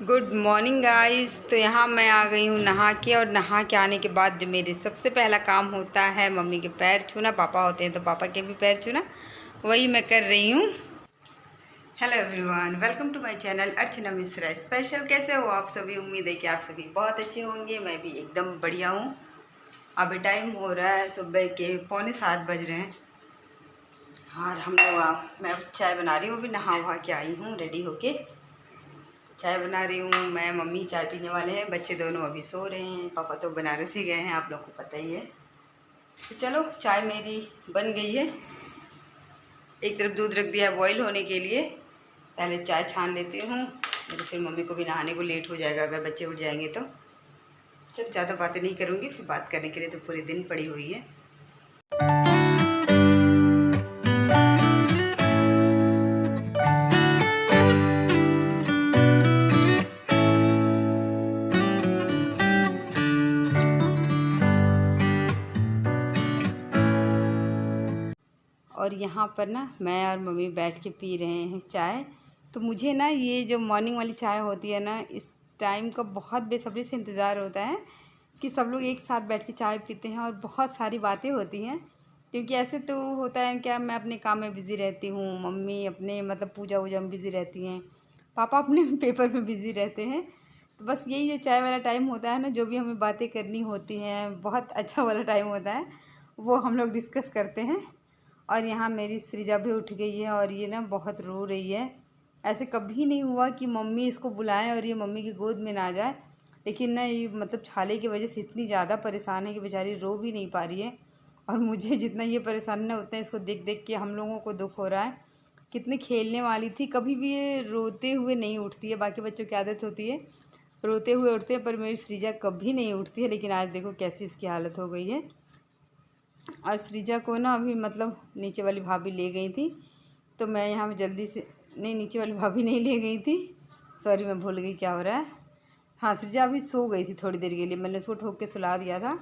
Good morning guys. तो यहाँ मैं आ गई हूँ नहा के, और नहा के आने के बाद जो मेरे सबसे पहला काम होता है मम्मी के पैर छूना। पापा होते हैं तो पापा के भी पैर छूना, वही मैं कर रही हूँ। Hello everyone, welcome to my channel Archana Mishra special. कैसे हो आप सभी? उम्मीद है कि आप सभी बहुत अच्छे होंगे। मैं भी एकदम बढ़िया हूँ। अभी टाइम हो रहा है सुबह के 6:45 बज रहे हैं। और हम लोग मैं चाय बना रही हूँ। अभी नहा वहा के आई हूँ रेडी होके, चाय बना रही हूँ मैं। मम्मी चाय पीने वाले हैं, बच्चे दोनों अभी सो रहे हैं। पापा तो बनारस ही गए हैं, आप लोगों को पता ही है। तो चलो, चाय मेरी बन गई है। एक तरफ दूध रख दिया है बॉईल होने के लिए। पहले चाय छान लेती हूँ, तो फिर मम्मी को भी नहाने को लेट हो जाएगा अगर बच्चे उठ जाएंगे तो। चलो, ज़्यादा बातें नहीं करूँगी, फिर बात करने के लिए तो पूरे दिन पड़ी हुई है। और यहाँ पर ना मैं और मम्मी बैठ के पी रहे हैं चाय। तो मुझे ना ये जो मॉर्निंग वाली चाय होती है ना, इस टाइम का बहुत बेसब्री से इंतज़ार होता है कि सब लोग एक साथ बैठ के चाय पीते हैं और बहुत सारी बातें होती हैं। क्योंकि ऐसे तो होता है क्या, मैं अपने काम में बिज़ी रहती हूँ, मम्मी अपने मतलब पूजा वूजा में बिज़ी रहती हैं, पापा अपने पेपर में बिज़ी रहते हैं। तो बस यही जो चाय वाला टाइम होता है ना, जो भी हमें बातें करनी होती हैं, बहुत अच्छा वाला टाइम होता है, वो हम लोग डिस्कस करते हैं। और यहाँ मेरी सृजा भी उठ गई है और ये ना बहुत रो रही है। ऐसे कभी नहीं हुआ कि मम्मी इसको बुलाएं और ये मम्मी की गोद में ना जाए, लेकिन ना ये मतलब छाले की वजह से इतनी ज़्यादा परेशान है कि बेचारी रो भी नहीं पा रही है। और मुझे जितना ये परेशान है उतना इसको देख देख के हम लोगों को दुख हो रहा है। कितनी खेलने वाली थी, कभी भी ये रोते हुए नहीं उठती है। बाकी बच्चों की आदत होती है रोते हुए उठते हैं, पर मेरी सृजा कभी नहीं उठती है। लेकिन आज देखो कैसी इसकी हालत हो गई है। और सृजा को ना अभी मतलब नीचे वाली भाभी ले गई थी, तो मैं यहाँ जल्दी से, नहीं नीचे वाली भाभी नहीं ले गई थी, सॉरी मैं भूल गई क्या हो रहा है। हाँ, सृजा अभी सो गई थी थोड़ी देर के लिए, मैंने उसको ठोक के सुला दिया था।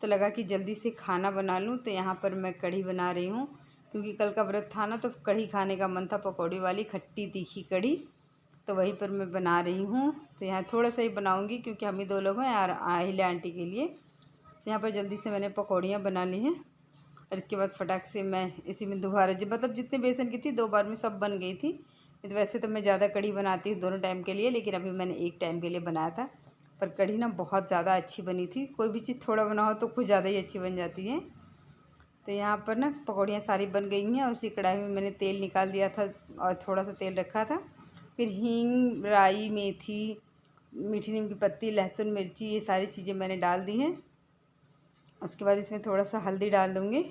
तो लगा कि जल्दी से खाना बना लूँ। तो यहाँ पर मैं कढ़ी बना रही हूँ, क्योंकि कल का व्रत था ना, तो कढ़ी खाने का मन था, पकौड़ी वाली खट्टी तीखी कढ़ी। तो वहीं पर मैं बना रही हूँ। तो यहाँ थोड़ा सा ही बनाऊँगी क्योंकि हम ही 2 लोग हैं और आहिला आंटी के लिए। तो यहाँ पर जल्दी से मैंने पकौड़ियाँ बना ली हैं। और इसके बाद फटाक से मैं इसी में दोबारा मतलब जितने बेसन की थी 2 बार में सब बन गई थी। तो वैसे तो मैं ज़्यादा कढ़ी बनाती हूँ दोनों टाइम के लिए, लेकिन अभी मैंने एक टाइम के लिए बनाया था। पर कढ़ी ना बहुत ज़्यादा अच्छी बनी थी। कोई भी चीज़ थोड़ा बनाओ तो कुछ ज़्यादा ही अच्छी बन जाती है। तो यहाँ पर ना पकौड़ियाँ सारी बन गई हैं, और उसी कढ़ाई में मैंने तेल निकाल दिया था और थोड़ा सा तेल रखा था। फिर हींग, राई, मेथी, मीठी नीम की पत्ती, लहसुन, मिर्ची, ये सारी चीज़ें मैंने डाल दी हैं। उसके बाद इसमें थोड़ा सा हल्दी डाल दूँगी,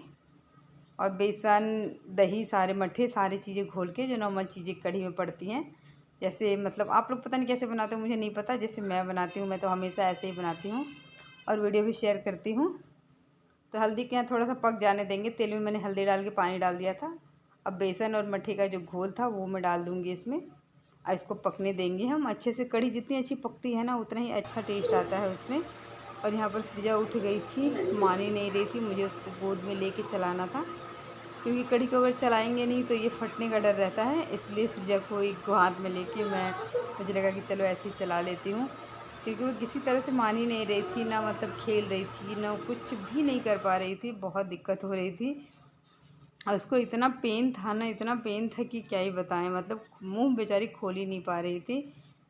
और बेसन, दही, सारे मट्ठे, सारी चीज़ें घोल के, जो नॉर्मल चीज़ें कढ़ी में पड़ती हैं। जैसे मतलब आप लोग पता नहीं कैसे बनाते हो, मुझे नहीं पता, जैसे मैं बनाती हूँ, मैं तो हमेशा ऐसे ही बनाती हूँ और वीडियो भी शेयर करती हूँ। तो हल्दी के यहाँ थोड़ा सा पक जाने देंगे। तेल में मैंने हल्दी डाल के पानी डाल दिया था। अब बेसन और मट्ठे का जो घोल था वो मैं डाल दूँगी इसमें, और इसको पकने देंगे हम अच्छे से। कढ़ी जितनी अच्छी पकती है ना, उतना ही अच्छा टेस्ट आता है उसमें। और यहाँ पर सृजा उठ गई थी, मान ही नहीं रही थी, मुझे उसको गोद में लेके चलाना था, क्योंकि कढ़ी को अगर चलाएंगे नहीं तो ये फटने का डर रहता है। इसलिए सृजा को एक को हाथ में लेके मुझे लगा कि चलो ऐसे ही चला लेती हूँ, क्योंकि वो किसी तरह से मान ही नहीं रही थी ना, मतलब खेल रही थी ना, कुछ भी नहीं कर पा रही थी, बहुत दिक्कत हो रही थी। और उसको इतना पेन था ना, इतना पेन था कि क्या ही बताएं, मतलब मुंह बेचारी खोल ही नहीं पा रही थी।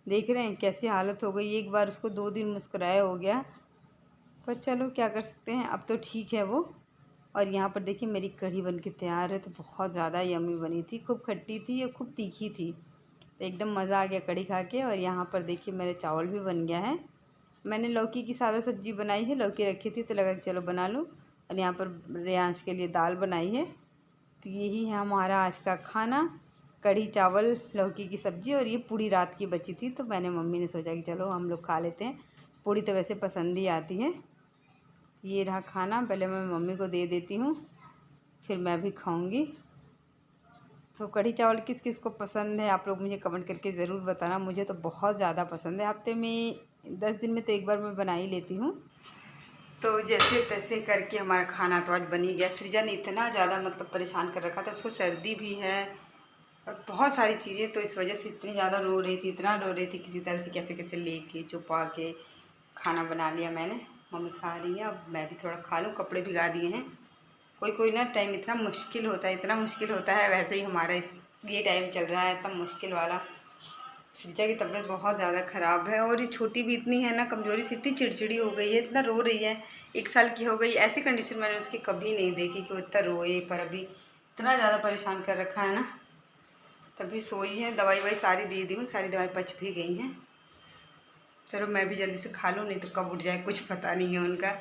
देख रहे हैं कैसी हालत हो गई। एक बार उसको 2 दिन मुस्कुराया हो गया, पर चलो क्या कर सकते हैं, अब तो ठीक है वो। और यहाँ पर देखिए मेरी कढ़ी बन के तैयार है। तो बहुत ज़्यादा यम्मी बनी थी, खूब खट्टी थी और खूब तीखी थी। तो एकदम मज़ा आ गया कढ़ी खा के। और यहाँ पर देखिए मेरे चावल भी बन गया है। मैंने लौकी की सादा सब्जी बनाई है, लौकी रखी थी तो लगा कि चलो बना लूँ। और यहाँ पर रेयांश के लिए दाल बनाई है। तो यही है हमारा आज का खाना, कढ़ी चावल लौकी की सब्ज़ी। और ये पूड़ी रात की बची थी, तो मैंने मम्मी ने सोचा कि चलो हम लोग खा लेते हैं, पूड़ी तो वैसे पसंद ही आती है। ये रहा खाना, पहले मैं मम्मी को दे देती हूँ, फिर मैं भी खाऊंगी। तो कढ़ी चावल किस किस को पसंद है, आप लोग मुझे कमेंट करके ज़रूर बताना। मुझे तो बहुत ज़्यादा पसंद है, हफ्ते में 10 दिन में तो एक बार मैं बना ही लेती हूँ। तो जैसे तैसे करके हमारा खाना तो आज बन ही गया। सृजा ने इतना ज़्यादा मतलब परेशान कर रखा था, उसको सर्दी भी है और बहुत सारी चीज़ें, तो इस वजह से इतनी ज़्यादा रो रही थी, इतना रो रही थी, किसी तरह से कैसे कैसे लेके छुपा के खाना बना लिया मैंने। मम्मी खा रही है, अब मैं भी थोड़ा खा लूँ। कपड़े भिगा दिए हैं। कोई कोई ना टाइम इतना मुश्किल होता है, इतना मुश्किल होता है। वैसे ही हमारा ये टाइम चल रहा है इतना मुश्किल वाला। सृजा की तबीयत बहुत ज़्यादा ख़राब है, और ये छोटी भी इतनी है ना, कमज़ोरी से इतनी चिड़चिड़ी हो गई है, इतना रो रही है। 1 साल की हो गई, ऐसी कंडीशन मैंने उसकी कभी नहीं देखी कि वो इतना रोए। पर अभी इतना ज़्यादा परेशान कर रखा है ना, तभी सोई है। दवाई ववाई सारी दे दी हूँ, सारी दवाई पच भी गई हैं। चलो मैं भी जल्दी से खा लूँ, नहीं तो कब उठ जाए कुछ पता नहीं है उनका।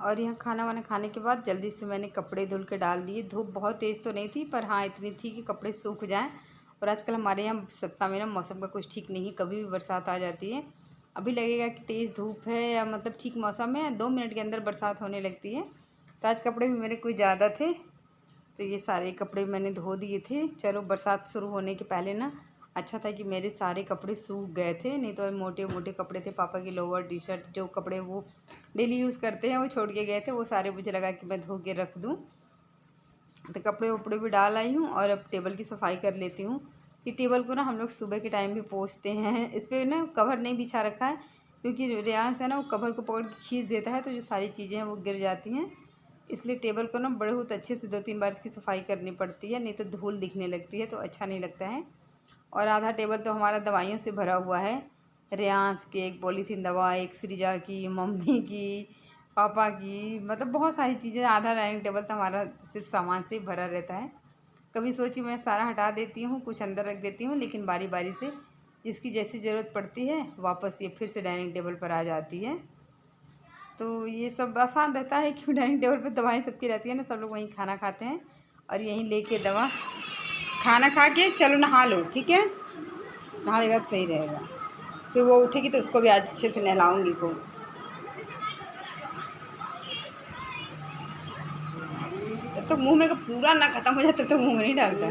और यहाँ खाना वाना खाने के बाद जल्दी से मैंने कपड़े धुल के डाल दिए। धूप बहुत तेज़ तो नहीं थी, पर हाँ इतनी थी कि कपड़े सूख जाएं। और आजकल हमारे यहाँ सत्ता में ना मौसम का कुछ ठीक नहीं, कभी भी बरसात आ जाती है। अभी लगेगा कि तेज़ धूप है या मतलब ठीक मौसम है, 2 मिनट के अंदर बरसात होने लगती है। तो आज कपड़े भी मेरे कुछ ज़्यादा थे, तो ये सारे कपड़े मैंने धो दिए थे। चलो बरसात शुरू होने के पहले ना अच्छा था कि मेरे सारे कपड़े सूख गए थे, नहीं तो मोटे मोटे कपड़े थे। पापा की लोअर टी शर्ट, जो कपड़े वो डेली यूज़ करते हैं वो छोड़ के गए थे, वो सारे मुझे लगा कि मैं धो के रख दूँ। तो कपड़े वपड़े भी डाल आई हूँ, और अब टेबल की सफाई कर लेती हूँ। कि टेबल को ना हम लोग सुबह के टाइम भी पोंछते हैं। इस पर ना कवर नहीं बिछा रखा है, क्योंकि रेयांश है ना, वो कवर को पकड़ के खींच देता है, तो जो सारी चीज़ें हैं वो गिर जाती हैं। इसलिए टेबल को ना बहुत अच्छे से 2-3 बार इसकी सफाई करनी पड़ती है, नहीं तो धूल दिखने लगती है, तो अच्छा नहीं लगता है। और आधा टेबल तो हमारा दवाइयों से भरा हुआ है। रेयांश की एक पॉलीथीन दवा, एक सृजा की, मम्मी की, पापा की, मतलब बहुत सारी चीज़ें। आधा डाइनिंग टेबल तो हमारा सिर्फ सामान से ही भरा रहता है। कभी सोची मैं सारा हटा देती हूँ, कुछ अंदर रख देती हूँ, लेकिन बारी बारी से जिसकी जैसी ज़रूरत पड़ती है वापस ये फिर से डाइनिंग टेबल पर आ जाती है। तो ये सब आसान रहता है, क्यों डाइनिंग टेबल पर दवाएं सबकी रहती है ना, सब लोग वहीं खाना खाते हैं और यहीं लेके दवा खाना खा के चलो नहा लो, ठीक है। नहा लेगा तो सही रहेगा, फिर वो उठेगी तो उसको भी आज अच्छे से नहलाऊंगी को। तो मुंह में का पूरा ना ख़त्म हो जाता तो मुंह में नहीं डालता।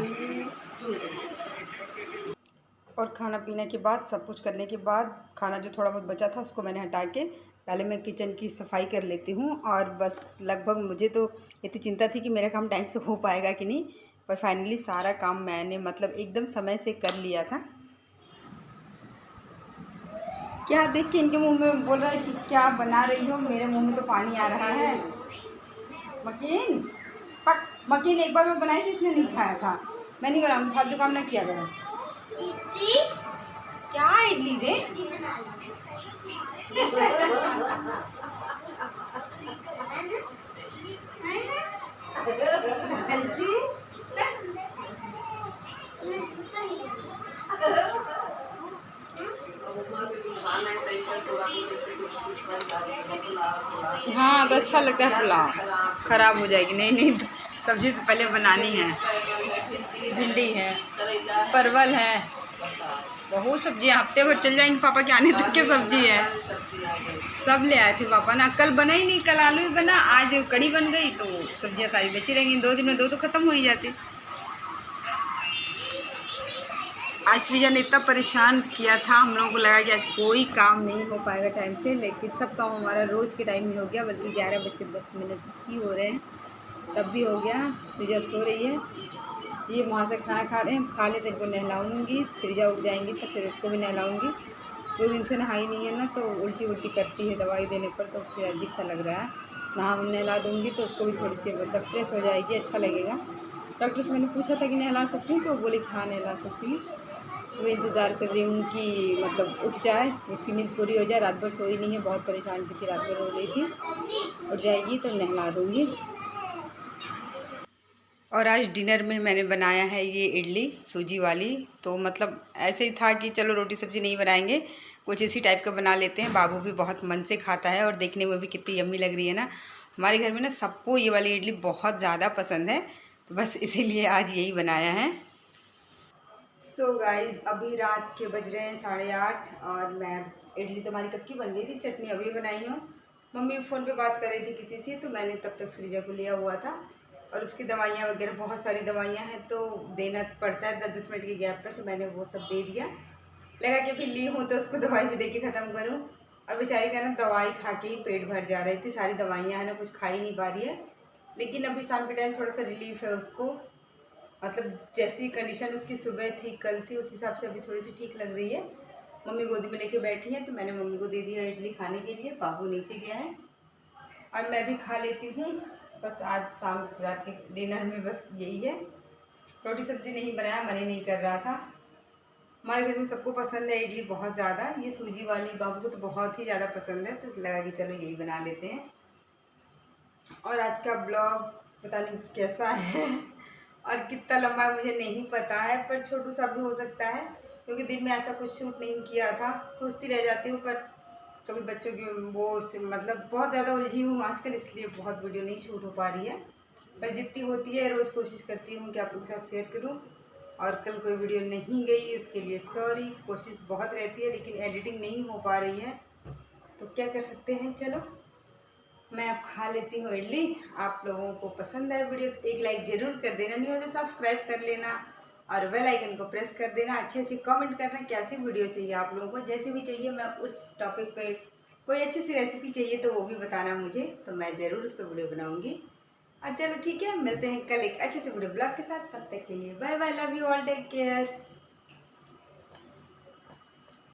और खाना पीने के बाद, सब कुछ करने के बाद, खाना जो थोड़ा बहुत बचा था उसको मैंने हटा के पहले मैं किचन की सफाई कर लेती हूँ। और बस लगभग मुझे तो इतनी चिंता थी कि मेरा काम टाइम से हो पाएगा कि नहीं, पर फाइनली सारा काम मैंने मतलब एकदम समय से कर लिया था। क्या देख के इनके मुंह में बोल रहा है कि क्या बना रही हो, मेरे मुंह में तो पानी आ रहा है। मकीन पक, मकीन एक बार मैं बनाई थी, इसने नहीं खाया था। मैं नहीं बनाऊँगी, फालतू काम ना किया करो। क्या इडली रे? हाँ तो अच्छा लगता है पुलाव, ख़राब हो जाएगी। नहीं नहीं, सब्ज़ी तो पहले बनानी है। भिंडी है, परवल है, बहुत सब्जियाँ हफ्ते भर चल जाएंगी। पापा के आने तक की सब्जी है, सब ले आए थे पापा ना। कल बना ही नहीं, कल आलू भी बना, आज कड़ी बन गई, तो सब्जियाँ सारी बची रहेंगी। 2 दिन में 2 तो ख़त्म हो ही जाती। आज सृजा ने इतना परेशान किया था, हम लोगों को लगा कि आज कोई काम नहीं हो पाएगा टाइम से, लेकिन सब काम हमारा रोज़ के टाइम ही हो गया। बल्कि 11:10 ही हो रहे हैं, तब भी हो गया। सृजा सो रही है, ये वहाँ से खाना खा रहे हैं, खा ले तो इनको नहलाऊँगी। सृजा उठ जाएंगी तो फिर उसको भी नहलाऊँगी। 2 दिन से नहाई नहीं है ना, तो उल्टी उल्टी करती है दवाई देने पर, तो फिर अजीब सा लग रहा है। नहला दूँगी तो उसको भी थोड़ी सी मतलब फ्रेश हो जाएगी, अच्छा लगेगा। डॉक्टर से मैंने पूछा था कि नहला सकती हूँ, तो वो बोले हाँ नहला सकती हूँ। तो मैं इंतज़ार कर रही हूँ कि मतलब उठ जाए, इसकी नींद पूरी हो जाए। रात भर सोई नहीं है, बहुत परेशान की थी, रात भर रो रही थी। उठ जाएगी तो नहला दूँगी। और आज डिनर में मैंने बनाया है ये इडली सूजी वाली। तो मतलब ऐसे ही था कि चलो रोटी सब्ज़ी नहीं बनाएंगे, कुछ इसी टाइप का बना लेते हैं। बाबू भी बहुत मन से खाता है, और देखने में भी कितनी यम्मी लग रही है ना। हमारे घर में ना सबको ये वाली इडली बहुत ज़्यादा पसंद है, तो बस इसीलिए आज यही बनाया है। सो गाइज़, अभी रात के बज रहे हैं 8:30, और मैं इडली तो हमारी कब की बन गई थी, चटनी अभी बनाई हूँ। मम्मी फ़ोन पे बात कर रही थी किसी से, तो मैंने तब तक सृजा को लिया हुआ था। और उसकी दवाइयाँ वगैरह, बहुत सारी दवाइयाँ हैं तो देना पड़ता है 10-10 मिनट के गैप पे, तो मैंने वो सब दे दिया। लगा कि फिर ली हूँ तो उसको दवाई भी दे के ख़त्म करूँ। और बेचारी का ना दवाई खा के ही पेट भर जा रही थी, सारी दवाइयाँ हैं ना, कुछ खा ही नहीं पा रही है। लेकिन अभी शाम के टाइम थोड़ा सा रिलीफ है उसको, मतलब जैसी कंडीशन उसकी सुबह थी कल थी उस हिसाब से अभी थोड़ी सी ठीक लग रही है। मम्मी गोदी में लेके बैठी है तो मैंने मम्मी को दे दिया इडली खाने के लिए। बाबू नीचे गया है और मैं भी खा लेती हूँ। बस आज शाम रात के डिनर में बस यही है। रोटी सब्ज़ी नहीं बनाया, मन ही नहीं कर रहा था। हमारे घर में सबको पसंद है इडली बहुत ज़्यादा। ये सूजी वाली बाबू को तो बहुत ही ज़्यादा पसंद है, तो लगा कि चलो यही बना लेते हैं। और आज का ब्लॉग पता नहीं कैसा है और कितना लंबा है मुझे नहीं पता है, पर छोटू सा भी हो सकता है क्योंकि दिन में ऐसा कुछ शूट नहीं किया था। सोचती रह जाती हूँ, पर कभी बच्चों की वो मतलब बहुत ज़्यादा उलझी हूँ आजकल, इसलिए बहुत वीडियो नहीं शूट हो पा रही है। पर जितनी होती है रोज़ कोशिश करती हूँ कि आप लोग के साथ शेयर करूँ। और कल कोई वीडियो नहीं गई उसके लिए सॉरी। कोशिश बहुत रहती है लेकिन एडिटिंग नहीं हो पा रही है, तो क्या कर सकते हैं। चलो मैं अब खा लेती हूँ इडली। आप लोगों को पसंद है वीडियो तो एक लाइक ज़रूर कर देना, नहीं होता सब्सक्राइब कर लेना और बेल आइकन को प्रेस कर देना। अच्छे अच्छे कमेंट करना कैसी वीडियो चाहिए आप लोगों को, जैसे भी चाहिए। मैं उस टॉपिक पे कोई अच्छी सी रेसिपी चाहिए तो वो भी बताना मुझे, तो मैं ज़रूर उस पर वीडियो बनाऊँगी। और चलो ठीक है, मिलते हैं कल एक अच्छे से वीडियो ब्लॉग के साथ। तब तक के लिए bye bye, love you all, take care.